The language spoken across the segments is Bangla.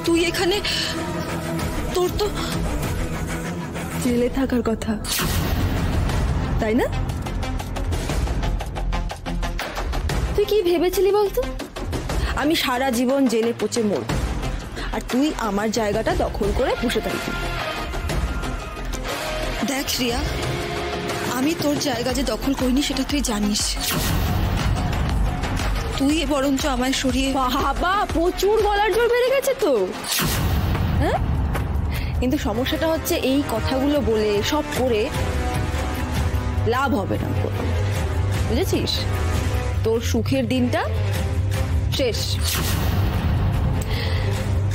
তুই এখানে? তোর তো জেলে থাকার কথা, তাই না? তুই কি ভেবেছিলি বলতো? আমি সারা জীবন জেলে পচে মরব, আর তুই আমার জায়গাটা দখল করে বসে থাকবি। দেখ রিয়া, আমি তোর জায়গা যে দখল করিনি সেটা তুই জানিস। তুই বরঞ্চ আমায় সরিয়ে। বাবা, প্রচুর গলার জোর বেড়ে গেছে তো। হ্যাঁ, কিন্তু সমস্যাটা হচ্ছে এই কথাগুলো বলে সব করে লাভ হবে না, বুঝেছিস? তোর সুখের দিনটা শেষ।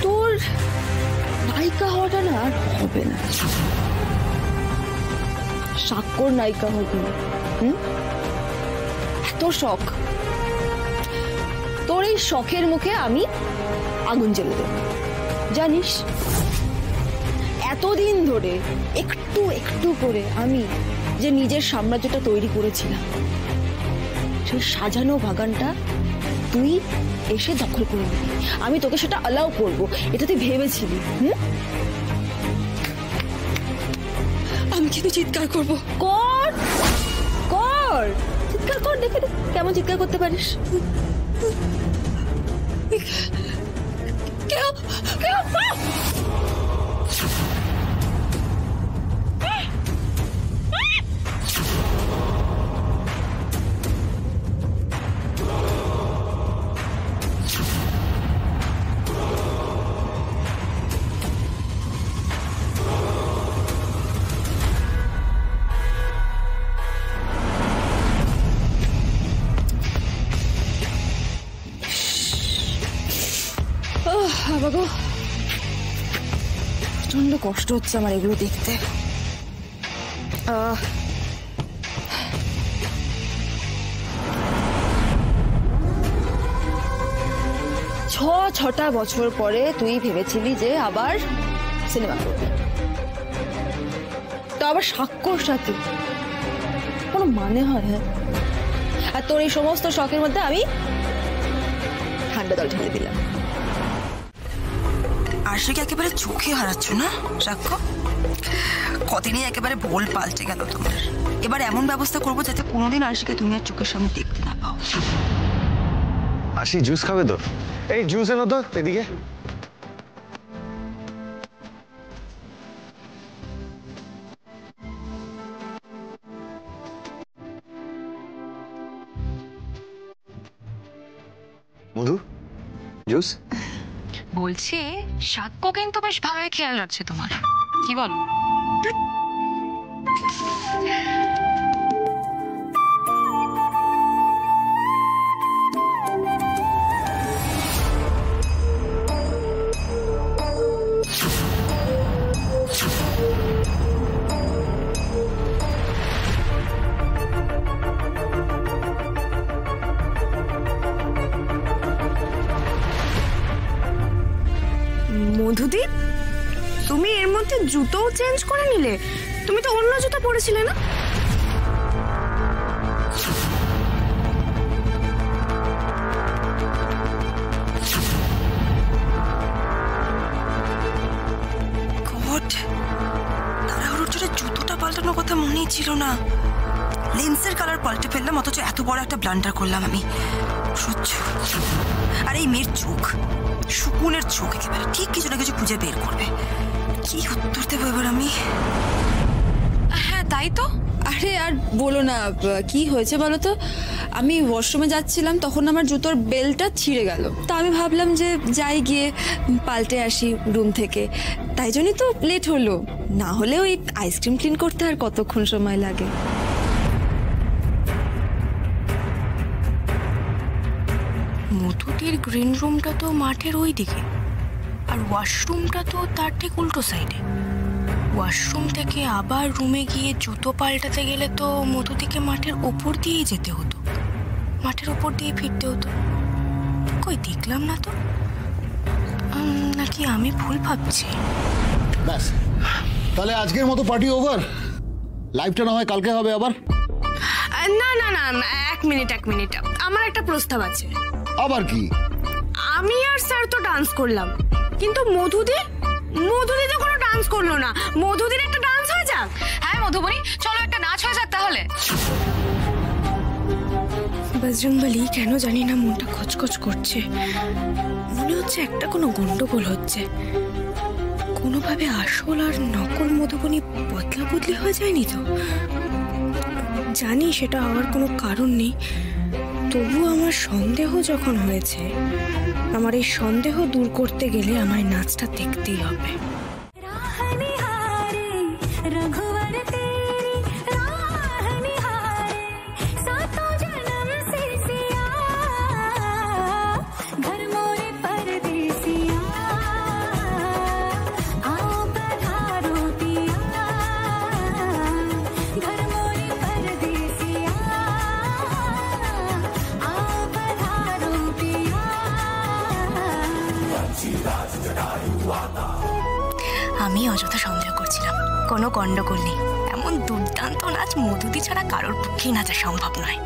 তোর নায়িকা হওয়াটা না আর হবে না। সাক্ষর নায়িকা হবে। এত শখ, তোর এই শখের মুখে আমি আগুন জ্বেলে দেব, জানিস? এতদিন ধরে একটু একটু করে আমি যে নিজের সাম্রাজ্যটা তৈরি করেছিলাম, সেই সাজানো বাগানটা তুই এসে দখল করে নিবি। আমি তোকে সেটা অ্যালাউ করবো, এটা তুই ভেবেছিলি? আমি কিন্তু চিৎকার করবো। কর কর, চিৎকার কর, দেখে দেখ কেমন চিৎকার করতে পারিস। কেউ কেউ বাবা, প্রচন্ড কষ্ট হচ্ছে আমার এগুলো দেখতে। 6টা বছর পরে তুই ভেবেছিলি যে আবার সিনেমা করবি, তো আবার সাক্ষর সাথে কোনো মানে হয়? হ্যাঁ, আর তোর এই সমস্ত শখের মধ্যে আমি ঠান্ডা জল ঢেলে দিলাম। আশিকে একেবারে চোখে হারাচ্ছ না সাক্ষ্য? কদিনই একেবারে ভোল পাল্টে গেল তোমার। এবার এমন ব্যবস্থা করবো যাতে কোনোদিন আশিকে তুমি আর চোখের সামনে দেখতে না পাও। আশি জুস খাবে তো? এই জুস এনো তো এদিকে। মধু, জুস। বলছি সাক্ষ্য কিন্তু বেশ ভালোই খেয়াল রাখছে তোমার, কি বলো? মধুদীপ, তুমি এর মধ্যে জুতোও চেঞ্জ করে নিলে? তুমি তো অন্য জুতো পরেছিলে না? গড, তাড়াহুড়োর জন্য জুতোটা পাল্টানোর কথা মনেই ছিল না। লেন্সের কালার পাল্টে ফেললাম, অথচ এত বড় একটা ব্লান্ডার করলাম আমি। সহ্য। আর এই মেয়ের চোখ, শুকুনের চোখ, একেবারে ঠিক কিছু না কিছু খুঁজে বের করবে। কি উত্তর দেবো এবার আমি? হ্যাঁ তাই তো। আরে আর বলো না, কি হয়েছে বলো তো? আমি ওয়াশরুমে যাচ্ছিলাম, তখন আমার জুতোর বেল্টটা ছিঁড়ে গেল। তা আমি ভাবলাম যে যাই গিয়ে পাল্টে আসি রুম থেকে, তাই জন্যই তো লেট হলো। না হলে ওই আইসক্রিম ক্লিন করতে আর কতক্ষণ সময় লাগে। মধুটির গ্রিন রুমটা তো মাঠের ওই দিকে, আর ওয়াশরুমটা তো তার ঠিক উল্টো সাইডে। ওয়াশরুম থেকে আবার রুমে গিয়ে জুতো পাল্টাতে গেলে তো মধুটিকে মাঠের ওপর দিয়েই যেতে হতো, মাঠের ওপর দিয়ে ফিরতে হতো। কই দেখলাম না তো। নাকি আমি ভুল ভাবছি? ব্যাস, তাহলে আজকের মতো পার্টি ওভার। লাইভটা না হয় কালকে হবে আবার। না না না না, এক মিনিট আমার একটা প্রস্তাব আছে। আবার কি? আমি আর স্যার তো ডান্স করলাম, কিন্তু মধুদি তো কোনো ডান্স করলো না। মধুদির একটা ডান্স হয়ে যাক। হ্যাঁ মধুবনী, চলো একটা নাচ হয়ে যাক তাহলে। বজরংবলী, কেন জানি না মনটা খচখচ করছে। মনে হচ্ছে একটা কোনো গন্ডগোল হচ্ছে। কোনোভাবে আসল আর নকল মধুবনী বদলা বদলি হয়ে যায়নি তো? জানি সেটা হওয়ার কোনো কারণ নেই, তবু আমার সন্দেহ যখন হয়েছে, আমার এই সন্দেহ দূর করতে গেলে আমায় নাচটা দেখতেই হবে। আমি অযথা সন্দেহ করছিলাম, কোনো গন্ডগোল নেই। এমন দুর্দান্ত নাচ মধুদি ছাড়া কারোর পক্ষেই নাচা সম্ভব নয়।